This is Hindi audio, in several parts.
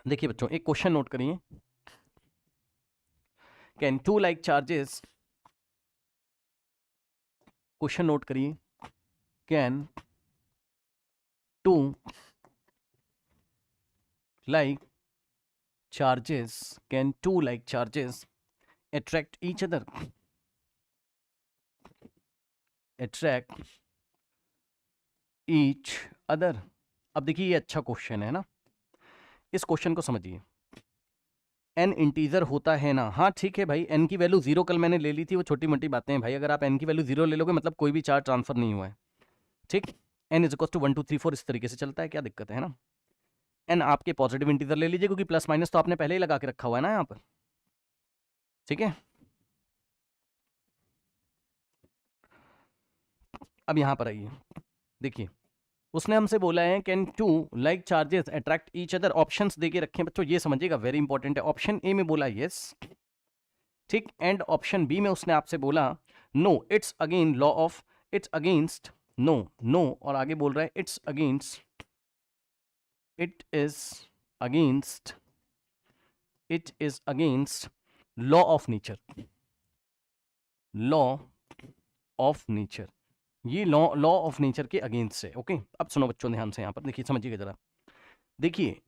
देखिए बच्चों, एक क्वेश्चन नोट करिए। Can two like charges, question note करिए, can two like charges, can two like charges attract each other, attract each other। अब देखिए ये अच्छा क्वेश्चन है ना, इस क्वेश्चन को समझिए। एन इंटीजर होता है ना, हाँ ठीक है भाई, एन की वैल्यू 0 कल मैंने ले ली थी, वो छोटी मोटी बातें हैं भाई। अगर आप एन की वैल्यू 0 ले लोगे मतलब कोई भी चार्ज ट्रांसफर नहीं हुआ है, ठीक। एन इज इक्वल टू 1 2 3 4 इस तरीके से चलता है, क्या दिक्कत है ना। एन आपके पॉजिटिव इंटीजर ले लीजिए, क्योंकि प्लस माइनस तो आपने पहले ही लगा के रखा हुआ है ना यहाँ पर, ठीक है। अब यहाँ पर आइए, देखिए उसने हमसे बोला है can two like charges attract each other. Options देके रखे हैं बच्चों, ये समझिएगा, वेरी इंपॉर्टेंट है। ऑप्शन ए में बोला यस, ठीक, एंड ऑप्शन बी में उसने आपसे बोला no, it's again law of, it's against, no no, और आगे बोल रहा है it's against, it is against, it is against law of nature, law of nature, ये लॉ ऑफ नेचर के अगेंस्ट है। ओके, अब सुनो बच्चों ध्यान से, यहाँ पर देखिए, समझिएगा जरा। देखिए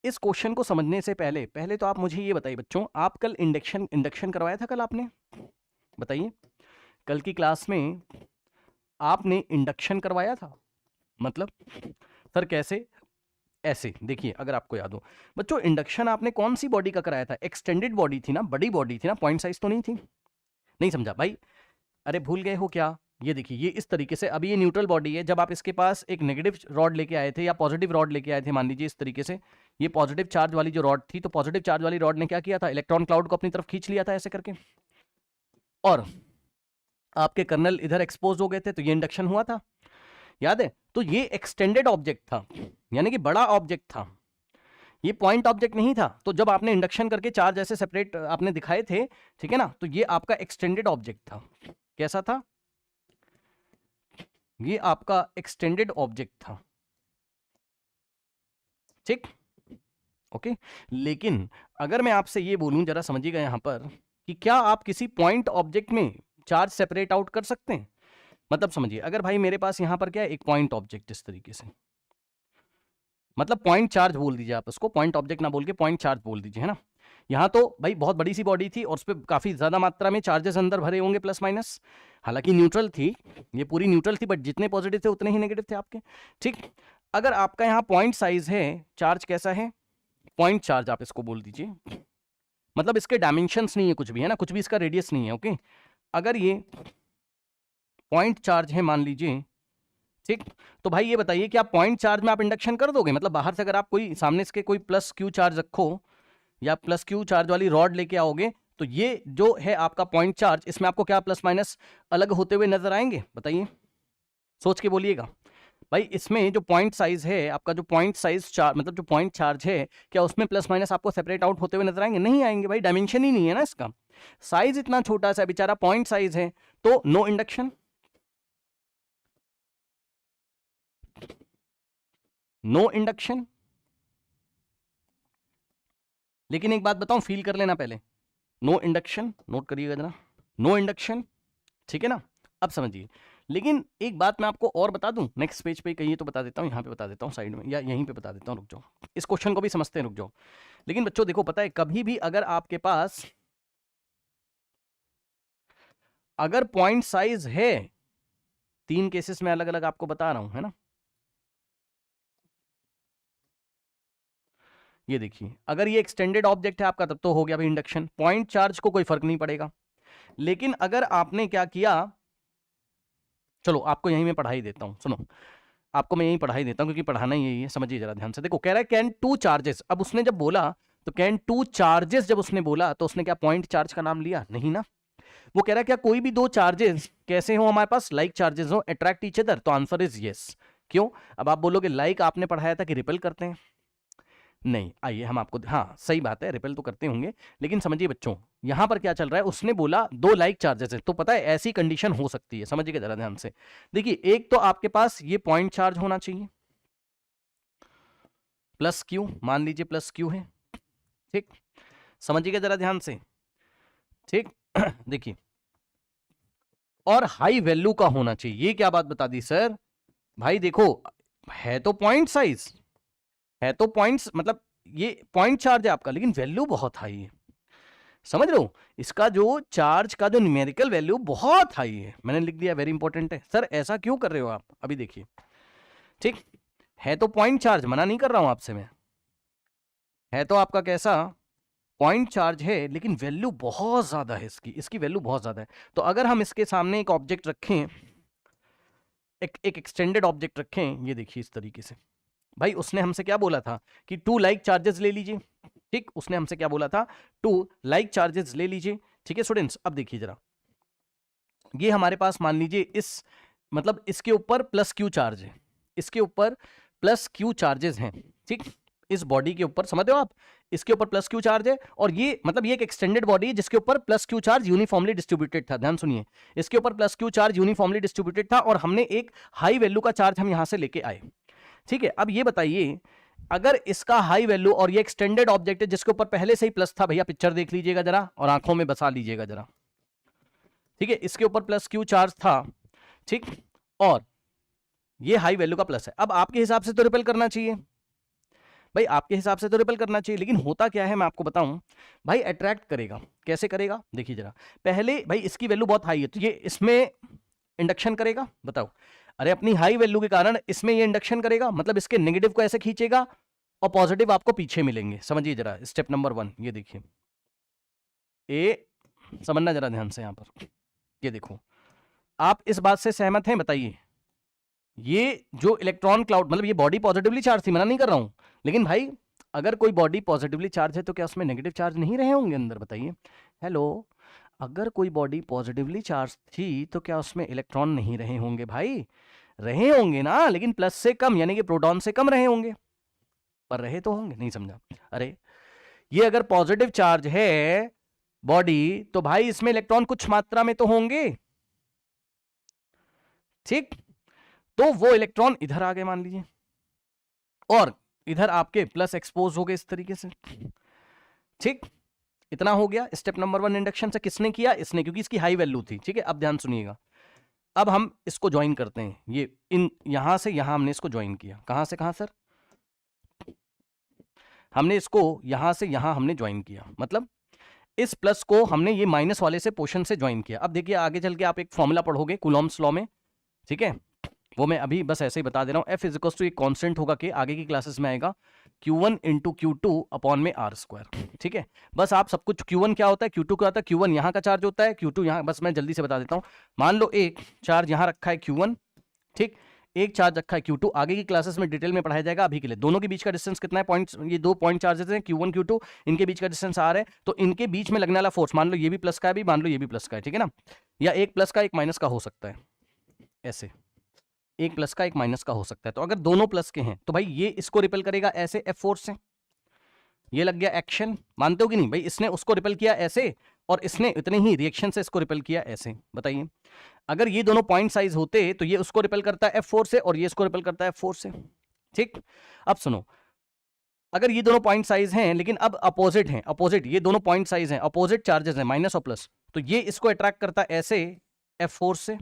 इस क्वेश्चन को समझने से पहले पहले तो आप मुझे ये बताइए बच्चों, आप कल इंडक्शन करवाया था कल आपने? बताइए, कल की क्लास में आपने इंडक्शन करवाया था? मतलब सर कैसे? ऐसे देखिए, अगर आपको याद हो बच्चों, इंडक्शन आपने कौन सी बॉडी का कराया था? एक्सटेंडेड बॉडी थी ना, बड़ी बॉडी थी ना, पॉइंट साइज तो नहीं थी। नहीं समझा भाई? अरे भूल गए हो क्या? ये देखिए, ये इस तरीके से, अभी ये न्यूट्रल बॉडी है, जब आप इसके पास एक नेगेटिव रॉड लेके आए थे या पॉजिटिव रॉड लेके आए थे, मान लीजिए इस तरीके से, ये पॉजिटिव चार्ज वाली जो रॉड थी, तो पॉजिटिव चार्ज वाली रॉड ने क्या किया था? इलेक्ट्रॉन क्लाउड को अपनी तरफ खींच लिया था ऐसे करके, और आपके कर्नल इधर एक्सपोज हो गए थे, तो ये इंडक्शन हुआ था, याद है? तो ये एक्सटेंडेड ऑब्जेक्ट था, यानी कि बड़ा ऑब्जेक्ट था, ये पॉइंट ऑब्जेक्ट नहीं था। तो जब आपने इंडक्शन करके चार्ज ऐसे सेपरेट आपने दिखाए थे, ठीक है ना, तो ये आपका एक्सटेंडेड ऑब्जेक्ट था। कैसा था? ये आपका एक्सटेंडेड ऑब्जेक्ट था, ठीक, ओके। लेकिन अगर मैं आपसे ये बोलूं, जरा समझिएगा यहां पर, कि क्या आप किसी पॉइंट ऑब्जेक्ट में चार्ज सेपरेट आउट कर सकते हैं? मतलब समझिए, अगर भाई मेरे पास यहां पर क्या है, एक पॉइंट ऑब्जेक्ट इस तरीके से, मतलब पॉइंट चार्ज बोल दीजिए आप उसको, पॉइंट ऑब्जेक्ट ना बोल के पॉइंट चार्ज बोल दीजिए, है ना। यहाँ तो भाई बहुत बड़ी सी बॉडी थी और उस पर काफी ज्यादा मात्रा में चार्जेस अंदर भरे होंगे, प्लस माइनस, हालांकि न्यूट्रल थी, ये पूरी न्यूट्रल थी, बट जितने पॉजिटिव थे उतने ही नेगेटिव थे आपके, ठीक। अगर आपका यहाँ पॉइंट साइज है, चार्ज कैसा है? पॉइंट चार्ज आप इसको बोल दीजिए, मतलब इसके डायमेंशंस नहीं है कुछ भी, है ना, कुछ भी इसका रेडियस नहीं है, ओके। अगर ये पॉइंट चार्ज है मान लीजिए, ठीक, तो भाई ये बताइए कि आप पॉइंट चार्ज में आप इंडक्शन कर दोगे? मतलब बाहर से अगर आप कोई सामने से कोई प्लस क्यू चार्ज रखो या प्लस क्यू चार्ज वाली रॉड लेके आओगे, तो ये जो है आपका पॉइंट चार्ज, इसमें आपको क्या प्लस माइनस अलग होते हुए नजर आएंगे? बताइए, सोच के बोलिएगा भाई। इसमें जो पॉइंट साइज है आपका, जो पॉइंट साइज चार्ज, मतलब जो पॉइंट चार्ज है, क्या उसमें प्लस माइनस आपको सेपरेट आउट होते हुए नजर आएंगे? नहीं आएंगे भाई, डायमेंशन ही नहीं है ना इसका, साइज इतना छोटा सा बेचारा पॉइंट साइज है, तो नो इंडक्शन, नो इंडक्शन। लेकिन एक बात बताऊं, फील कर लेना पहले, नो इंडक्शन, नोट करिएगा जरा, नो इंडक्शन, ठीक है ना। अब समझिए, लेकिन एक बात मैं आपको और बता दूं, नेक्स्ट पेज पे कहिए तो बता देता हूं, यहां पे बता देता हूं साइड में, या यहीं पे बता देता हूं, रुक जाओ, इस क्वेश्चन को भी समझते हैं, रुक जाओ। लेकिन बच्चों देखो, पता है कभी भी अगर आपके पास अगर पॉइंट साइज है, 3 केसेस में अलग अलग आपको बता रहा हूं, है ना। ये देखिए, अगर ये एक्सटेंडेड ऑब्जेक्ट है आपका, तब तो हो गया भाई इंडक्शन, पॉइंट चार्ज को कोई फर्क नहीं पड़ेगा। लेकिन अगर आपने क्या किया, चलो आपको यहीं मैं पढ़ाई देता हूं, सुनो, आपको मैं यहीं पढ़ाई देता हूं, क्योंकि पढ़ाना ही यही है, समझिए जरा ध्यान से। देखो कह रहा है कैन टू चार्जेस, अब उसने जब बोला, तो कैन टू चार्जेस जब उसने बोला, तो उसने क्या पॉइंट चार्ज का नाम लिया? नहीं ना। वो कह रहा है क्या कोई भी दो चार्जेस कैसे हो हमारे पास, लाइक चार्जेस हो, अट्रैक्ट ईच अदर? तो आंसर इज यस। क्यों? अब आप बोलोगे लाइक आपने पढ़ाया था कि रिपेल करते हैं, नहीं, आइए हम आपको, हाँ सही बात है, रिपेल तो करते होंगे, लेकिन समझिए बच्चों, यहां पर क्या चल रहा है, उसने बोला दो लाइक चार्जेस है, तो पता है ऐसी कंडीशन हो सकती है, समझिएगा जरा ध्यान से। देखिए, एक तो आपके पास ये पॉइंट चार्ज होना चाहिए, प्लस क्यू, मान लीजिए प्लस क्यू है, ठीक, समझिएगा जरा ध्यान से। ठीक देखिए, और हाई वैल्यू का होना चाहिए। ये क्या बात बता दी सर? भाई देखो, है तो पॉइंट साइज, है तो पॉइंट्स, मतलब ये पॉइंट चार्ज है आपका, लेकिन वैल्यू बहुत हाई है। समझ रहे हो? इसका जो चार्ज का जो न्यूमेरिकल वैल्यू बहुत हाई है। मैंने लिख दिया, वेरी इंपॉर्टेंट है। सर ऐसा क्यों कर रहे हो आप? अभी देखिए, ठीक है तो पॉइंट चार्ज, मना नहीं कर रहा हूं आपसे मैं, है तो आपका कैसा पॉइंट चार्ज है, लेकिन वैल्यू बहुत ज्यादा है इसकी, इसकी वैल्यू बहुत ज्यादा है। तो अगर हम इसके सामने एक ऑब्जेक्ट रखें, एक एक्सटेंडेड ऑब्जेक्ट रखें, ये देखिए इस तरीके से, भाई उसने हमसे क्या बोला था कि 2 लाइक चार्जेस ले लीजिए। ठीक, उसने हमसे क्या बोला था? 2 लाइक चार्जेस ले लीजिए। ठीक है स्टूडेंट्स, अब देखिए जरा, ये हमारे पास मान लीजिए इस, मतलब इसके ऊपर प्लस क्यू चार्ज है, इसके ऊपर प्लस क्यू चार्जेस हैं। ठीक, इस बॉडी के ऊपर, समझ रहे हो आप, इसके ऊपर प्लस क्यू चार्ज है, और ये मतलब ये एक एक्सटेंडेड बॉडी है जिसके ऊपर plus Q charge uniformly distributed था। ध्यान सुनिए, इसके ऊपर plus Q charge uniformly distributed था, और हमने एक हाई वैल्यू का चार्ज हम यहां से लेके आए। ठीक है, अब ये बताइए, अगर इसका हाई वैल्यू और ये एक्सटेंडेड ऑब्जेक्ट है जिसके ऊपर पहले से ही प्लस था, भैया पिक्चर देख लीजिएगा जरा और आंखों में बसा लीजिएगा जरा। ठीक है, इसके ऊपर प्लस क्यू चार्ज था, ठीक, और ये हाई वैल्यू का प्लस है। अब आपके हिसाब से तो रिपेल करना चाहिए भाई, आपके हिसाब से तो रिपेल करना चाहिए, लेकिन होता क्या है मैं आपको बताऊं भाई, अट्रैक्ट करेगा। कैसे करेगा? देखिए जरा, पहले भाई इसकी वैल्यू बहुत हाई है, तो ये इसमें इंडक्शन करेगा। बताओ, अरे अपनी हाई वैल्यू के कारण इसमें ये इंडक्शन करेगा, मतलब इसके नेगेटिव को ऐसे खींचेगा और पॉजिटिव आपको पीछे मिलेंगे। समझिए जरा स्टेप नंबर 1, ये देखिए, ए, समझना जरा ध्यान से यहां पर, ये देखो, आप इस बात से सहमत हैं? बताइए, ये जो इलेक्ट्रॉन क्लाउड, मतलब ये बॉडी पॉजिटिवली चार्ज थी, मना नहीं कर रहा हूं, लेकिन भाई अगर कोई बॉडी पॉजिटिवली चार्ज है तो क्या उसमें नेगेटिव चार्ज नहीं रहे होंगे अंदर? बताइए। हेलो, अगर कोई बॉडी पॉजिटिवली चार्ज थी तो क्या उसमें इलेक्ट्रॉन नहीं रहे होंगे? भाई रहे होंगे ना, लेकिन प्लस से कम, यानी कि प्रोटॉन से कम रहे होंगे, पर रहे तो होंगे। नहीं समझा? अरे ये अगर पॉजिटिव चार्ज है बॉडी, तो भाई इसमें इलेक्ट्रॉन कुछ मात्रा में तो होंगे। ठीक, तो वो इलेक्ट्रॉन इधर आ गए मान लीजिए, और इधर आपके प्लस एक्सपोज हो गए इस तरीके से। ठीक, इतना हो गया स्टेप नंबर 1 इंडक्शन से। किसने किया? इसने, क्योंकि इसकी हाई वैल्यू थी। ठीक है, अब ध्यान सुनिएगा, अब हम इसको ज्वाइन करते हैं, ये इन यहां से यहां हमने इसको ज्वाइन किया। कहां से कहां सर? हमने इसको यहां से यहां हमने ज्वाइन किया, मतलब इस प्लस को हमने ये माइनस वाले से पोर्शन से ज्वाइन किया। अब देखिए आगे चल के आप एक फॉर्मूला पढ़ोगे कूलॉम्स लॉ में, ठीक है, वो मैं अभी बस ऐसे ही बता दे रहा हूं। F इज इक्वल टू एक कांस्टेंट होगा कि आगे की क्लासेस में आएगा Q1 इंटू Q2 अपॉन में R²। ठीक है, बस आप सब कुछ, Q1 क्या होता है, Q2 क्या होता है, Q1 यहाँ का चार्ज होता है, Q2 यहाँ, बस मैं जल्दी से बता देता हूँ। मान लो एक चार्ज यहाँ रखा है Q1, ठीक, एक चार्ज रखा है Q2, आगे की क्लासेस में डिटेल में पढ़ाया जाएगा। अभी के लिए दोनों के बीच का डिस्टेंस कितना है? पॉइंट, ये दो पॉइंट चार्जेस हैं Q1 Q2, इनके बीच का डिस्टेंस R है, तो इनके बीच में लगने वाला फोर्स, मान लो ये भी प्लस का है, भी मान लो ये भी प्लस का है, ठीक है ना, या एक प्लस का एक माइनस का हो सकता है, ऐसे एक प्लस का एक माइनस का हो सकता है। तो अगर दोनों प्लस के हैं तो भाई ये इसको रिपेल करेगा ऐसे F फोर्स से, ये लग गया एक्शन। मानते हो कि नहीं भाई? इसने उसको रिपेल किया ऐसे, और इसने इतने ही रिएक्शन से इसको रिपेल किया ऐसे। बताइए, अगर ये दोनों पॉइंट साइज होते तो ये उसको रिपेल करता है F4 से, और ये इसको रिपेल करता है F4 से। ठीक, अब सुनो, अगर ये दोनों पॉइंट साइज हैं लेकिन अब अपोजिट हैं, अपोजिट, ये दोनों पॉइंट साइज हैं, अपोजिट चार्जेस हैं, माइनस और प्लस, तो ये इसको अट्रैक्ट करता है ऐसे F4 से,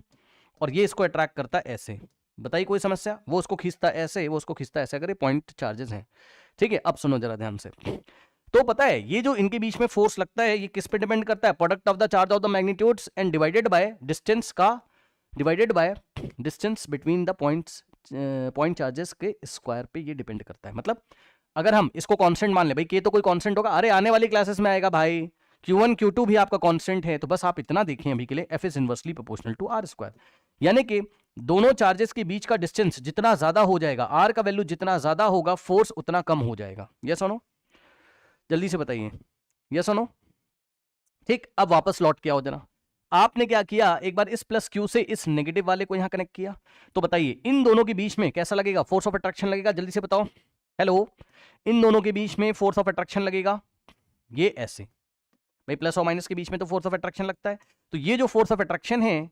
और ये इसको अट्रैक्ट करता है ऐसे। बताइए कोई समस्या? वो उसको खींचता है ऐसे, वो उसको खींचता है ऐसे, अगर ये पॉइंट चार्जेस हैं। ठीक है, अब सुनो जरा ध्यान से, तो पता है ये जो इनके बीच में फोर्स लगता है ये किस पे डिपेंड करता है? Product of the charge of the magnitudes and divided by distance का, divided by distance between the points, point charges के स्क्वायर पे ये डिपेंड करता है। मतलब अगर हम इसको कांस्टेंट मान ले, भाई के तो कोई कांस्टेंट होगा, अरे आने वाली क्लासेस में आएगा भाई, Q1 Q2 भी आपका कांस्टेंट है, तो बस आप इतना देखें अभी के लिए, F is inversely proportional to R², यानी कि दोनों चार्जेस के बीच का डिस्टेंस जितना ज्यादा हो जाएगा, R का वैल्यू जितना ज्यादा होगा, फोर्स उतना कम हो जाएगा। यस और नो? जल्दी से बताइए, यस और नो? ठीक, अब वापस लौट के आओ जरा, आपने क्या किया, एक बार इस प्लस क्यू से इस नेगेटिव वाले को यहां कनेक्ट किया, तो बताइए इन दोनों के बीच में कैसा लगेगा? फोर्स ऑफ अट्रैक्शन लगेगा। जल्दी से बताओ, हेलो, इन दोनों के बीच में फोर्स ऑफ अट्रैक्शन लगेगा, ये ऐसे, भाई प्लस और माइनस के बीच में तो फोर्स ऑफ अट्रैक्शन लगता है, तो ये जो फोर्स ऑफ अट्रैक्शन है,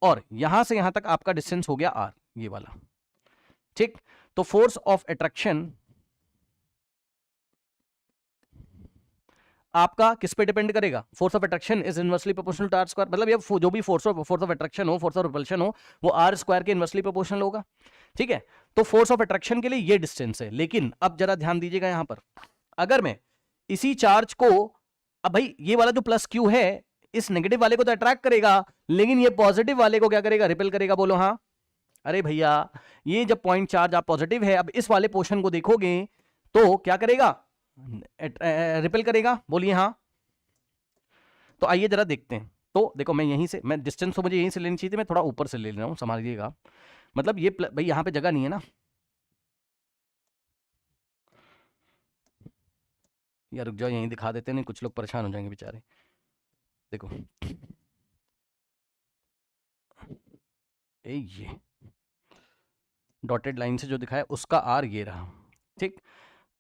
और यहां से यहां तक आपका डिस्टेंस हो गया R, ये वाला। ठीक, तो फोर्स ऑफ अट्रैक्शन आपका किस पे डिपेंड करेगा? Force of attraction is inversely proportional to R square, मतलब ये जो भी फोर्स ऑफ अट्रैक्शन हो, फोर्स ऑफ रिपल्शन हो, वो आर स्क्वायर के इनवर्सली प्रोपोर्शनल होगा। ठीक है, तो फोर्स ऑफ अट्रैक्शन के लिए ये डिस्टेंस है। लेकिन अब जरा ध्यान दीजिएगा यहां पर, अगर मैं इसी चार्ज को, अब भाई ये वाला जो प्लस क्यू है इस नेगेटिव वाले को तो अट्रैक्ट करेगा, लेकिन ये पॉजिटिव वाले को क्या करेगा? रिपेल करेगा। बोलो हाँ। अरे भैया, ये जब पॉइंट चार्ज आप पॉजिटिव है, अब इस वाले पोर्शन को देखोगे तो क्या करेगा? रिपेल करेगा। बोलिए हाँ। तो आइए जरा देखते हैं। तो देखो, मैं यहीं से, मैं डिस्टेंस तो मुझे यहीं से लेनी चाहिए थी, मैं थोड़ा ऊपर से ले रहा हूं, संभालिएगा। मतलब ये भाई यहां पे जगह नहीं है ना यार, रुक जाओ, यहीं दिखा देते हैं, नहीं कुछ लोग परेशान हो जाएंगे बेचारे। देखो ये डॉटेड लाइन से जो दिखाया उसका आर ये रहा। ठीक,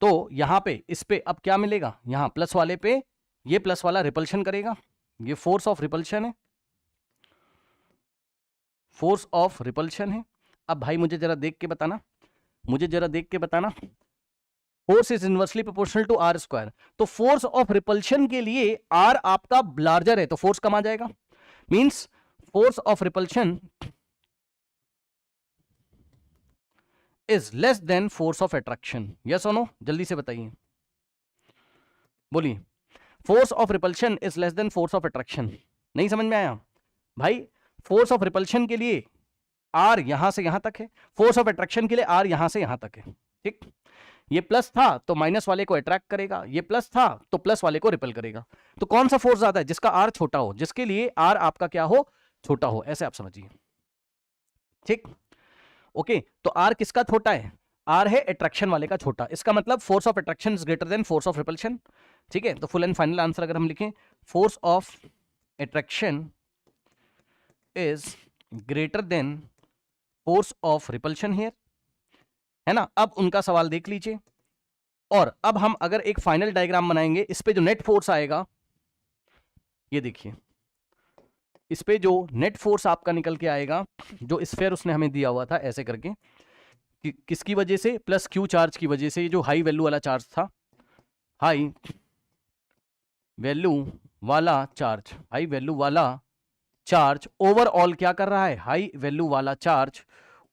तो यहां पे इस पे अब क्या मिलेगा? यहां प्लस वाले पे ये प्लस वाला रिपल्शन करेगा, ये फोर्स ऑफ रिपल्शन है, फोर्स ऑफ रिपल्शन है। अब भाई मुझे जरा देख के बताना, मुझे जरा देख के बताना, force is inversely proportional to R square, तो फोर्स ऑफ रिपल्शन के लिए आर आपका लार्जर है तो फोर्स कम आ जाएगा। Means force of repulsion is less than force of attraction. Yes और नो? जल्दी से बताइए, बोलिए। Force of repulsion is less than force of attraction. नहीं समझ में आया भाई? फोर्स ऑफ रिपल्शन के लिए आर यहां से यहां तक है, फोर्स ऑफ अट्रैक्शन के लिए आर यहां से यहां तक है। ठीक, ये प्लस था तो माइनस वाले को अट्रैक्ट करेगा, ये प्लस था तो प्लस वाले को रिपेल करेगा। तो कौन सा फोर्स ज्यादा है? जिसका आर छोटा हो, जिसके लिए आर आपका क्या हो? छोटा हो, ऐसे आप समझिए। ठीक, ओके। तो आर किसका छोटा है? आर है अट्रैक्शन वाले का छोटा। इसका मतलब force of attraction is greater than force of repulsion. ठीक है, तो फुल एंड फाइनल आंसर अगर हम लिखें, force of attraction is greater than force of repulsion here, है ना। अब उनका सवाल देख लीजिए, और अब हम अगर एक फाइनल डायग्राम बनाएंगे, इस पे जो नेट फोर्स आएगा, ये देखिए, इस पे जो नेट फोर्स आपका निकल के आएगा, जो स्फीयर उसने हमें दिया हुआ था ऐसे करके, किसकी वजह से? प्लस क्यू चार्ज की वजह से। ये जो हाई वैल्यू वाला चार्ज था, हाई वैल्यू वाला चार्ज, हाई वैल्यू वाला चार्ज ओवरऑल क्या कर रहा है? हाई वैल्यू वाला चार्ज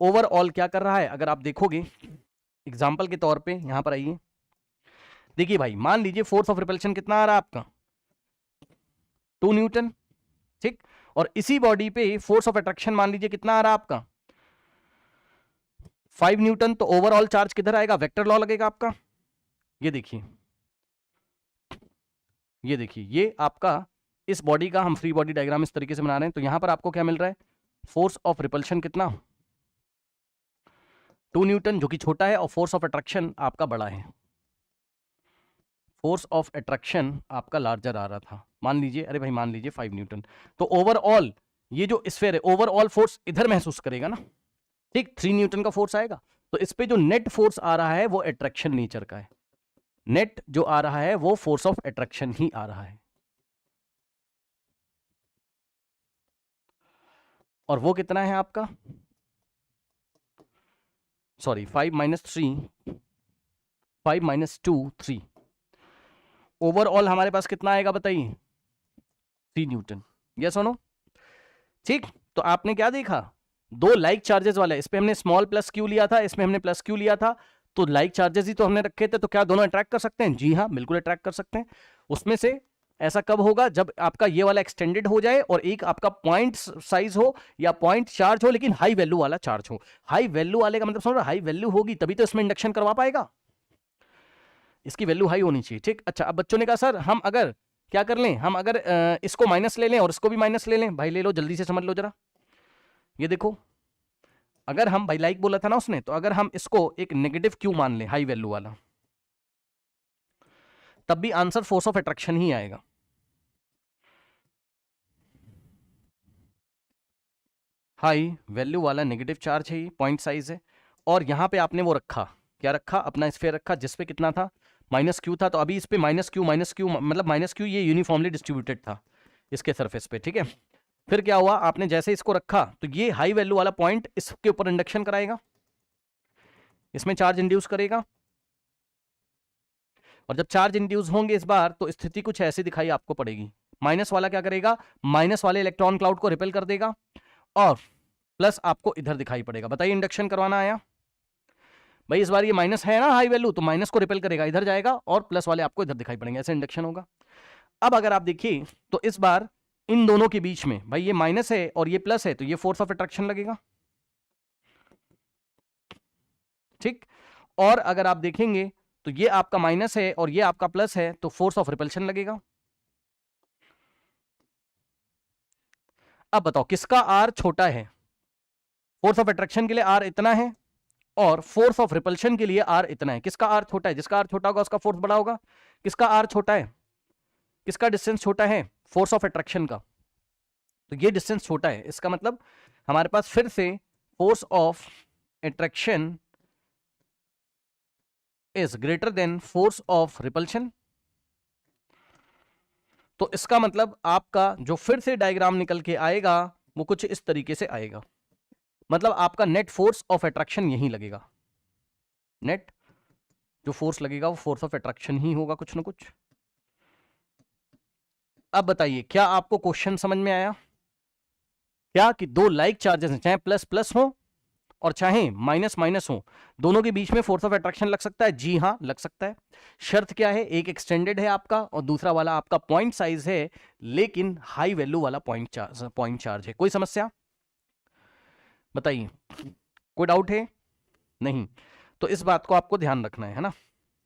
ओवरऑल क्या कर रहा है? अगर आप देखोगे एग्जांपल के तौर पे, यहां पर आइए, देखिए भाई, मान लीजिए फोर्स ऑफ रिपल्शन कितना आ रहा है आपका? 2 न्यूटन। ठीक, और इसी बॉडी पे फोर्स ऑफ अट्रैक्शन मान लीजिए कितना आ रहा है आपका? 5 न्यूटन। तो ओवरऑल चार्ज किधर आएगा? वेक्टर लॉ लगेगा आपका। ये देखिए, ये देखिए, ये आपका इस बॉडी का हम फ्री बॉडी डायग्राम इस तरीके से बना रहे हैं। तो यहां पर आपको क्या मिल रहा है? फोर्स ऑफ रिपल्शन कितना? 2 न्यूटन, जो कि छोटा है, और फोर्स ऑफ अट्रैक्शन आपका बड़ा है। फोर्स ऑफ अट्रैक्शन आपका लार्जर आ रहा था, मान लीजिए, अरे भाई मान लीजिए 5 न्यूटन। तो ओवरऑल ये जो स्फीयर है, ओवरऑल फोर्स इधर महसूस करेगा ना। ठीक, 3 न्यूटन का फोर्स आएगा। तो इस पे जो नेट फोर्स आ रहा है वो अट्रैक्शन नेचर का है। नेट जो आ रहा है वो फोर्स ऑफ अट्रैक्शन ही आ रहा है। और वो कितना है आपका? Sorry, 5 minus 3, 5 minus 2, 3। ओवरऑल हमारे पास कितना आएगा बताइए? 3 न्यूटन। यस और नो? ठीक, तो आपने क्या देखा? दो लाइक चार्जेस वाला, इस पे हमने स्मॉल प्लस क्यू लिया था, इसमें हमने प्लस क्यू लिया था, तो लाइक चार्जेस ही तो हमने रखे थे। तो क्या दोनों अट्रैक्ट कर सकते हैं? जी हाँ, बिल्कुल अट्रैक्ट कर सकते हैं। उसमें से ऐसा कब होगा? जब आपका ये वाला एक्सटेंडेड हो जाए और एक आपका पॉइंट साइज हो या पॉइंट चार्ज हो, लेकिन हाई वैल्यू वाला चार्ज हो। हाई वैल्यू वाले का मतलब समझ रहे? हाई वैल्यू होगी तभी तो इसमें इंडक्शन करवा पाएगा, इसकी वैल्यू हाई होनी चाहिए। ठीक, अच्छा, अब बच्चों ने कहा सर हम अगर क्या कर लें, हम अगर इसको माइनस ले लें और इसको भी माइनस ले लें। भाई ले लो, जल्दी से समझ लो जरा। ये देखो, अगर हम, भाई लाइक बोला था ना उसने, तो अगर हम इसको एक नेगेटिव क्यू मान लें, हाई वैल्यू वाला, तब भी आंसर फोर्स ऑफ अट्रैक्शन ही आएगा। हाई वैल्यू वाला नेगेटिव चार्ज है, ये पॉइंट साइज है, और यहां पे आपने वो रखा, क्या रखा? अपना स्फीयर रखा, जिसपे कितना था? माइनस क्यू था। तो अभी इस पे माइनस क्यू मतलब माइनस क्यू ये यूनिफॉर्मली डिस्ट्रीब्यूटेड था इसके सरफेस पे। ठीक है, फिर क्या हुआ? आपने जैसे इसको रखा तो ये हाई वैल्यू वाला पॉइंट इसके ऊपर इंडक्शन कराएगा, इसमें चार्ज इंड्यूस करेगा, और जब चार्ज इंड्यूस होंगे इस बार तो स्थिति कुछ ऐसी दिखाई आपको पड़ेगी। माइनस वाला क्या करेगा, माइनस वाले इलेक्ट्रॉन क्लाउड को रिपेल कर देगा और प्लस आपको इधर दिखाई पड़ेगा। बताइए इंडक्शन करवाना आया भाई, इस बार ये माइनस है ना हाई वैल्यू, तो माइनस को रिपेल करेगा, इधर जाएगा और प्लस वाले आपको इधर दिखाई पड़ेंगे, ऐसे इंडक्शन होगा। अब अगर आप देखिए तो इस बार इन दोनों के बीच में भाई ये माइनस है और ये प्लस है, तो ये फोर्स ऑफ अट्रैक्शन लगेगा, ठीक। और अगर आप देखेंगे तो ये आपका माइनस है और ये आपका प्लस है, तो फोर्स ऑफ रिपल्शन लगेगा। अब बताओ किसका आर छोटा है, फोर्स ऑफ अट्रैक्शन के लिए आर इतना है और फोर्स ऑफ रिपल्शन के लिए आर इतना है, किसका आर छोटा है? जिसका आर छोटा होगा उसका फोर्स बड़ा होगा। किसका आर छोटा है, किसका डिस्टेंस छोटा है? फोर्स ऑफ अट्रैक्शन का। तो ये डिस्टेंस छोटा है, इसका मतलब हमारे पास फिर से force of attraction is greater than force of repulsion. तो इसका मतलब आपका जो फिर से डायग्राम निकल के आएगा वो कुछ इस तरीके से आएगा, मतलब आपका नेट फोर्स ऑफ अट्रैक्शन यही लगेगा, नेट जो फोर्स लगेगा वो फोर्स ऑफ अट्रैक्शन ही होगा कुछ ना कुछ। अब बताइए क्या आपको क्वेश्चन समझ में आया? क्या कि दो लाइक चार्जेस हैं, चाहे प्लस प्लस हो और चाहे माइनस माइनस हो, दोनों के बीच में फोर्स ऑफ अट्रैक्शन लग सकता है? जी हाँ लग सकता है। शर्त क्या है, एक एक्सटेंडेड है आपका और दूसरा वाला आपका पॉइंट साइज है लेकिन हाई वैल्यू वाला पॉइंट चार्ज है। कोई समस्या बताइए, कोई डाउट है? नहीं, तो इस बात को आपको ध्यान रखना है ना।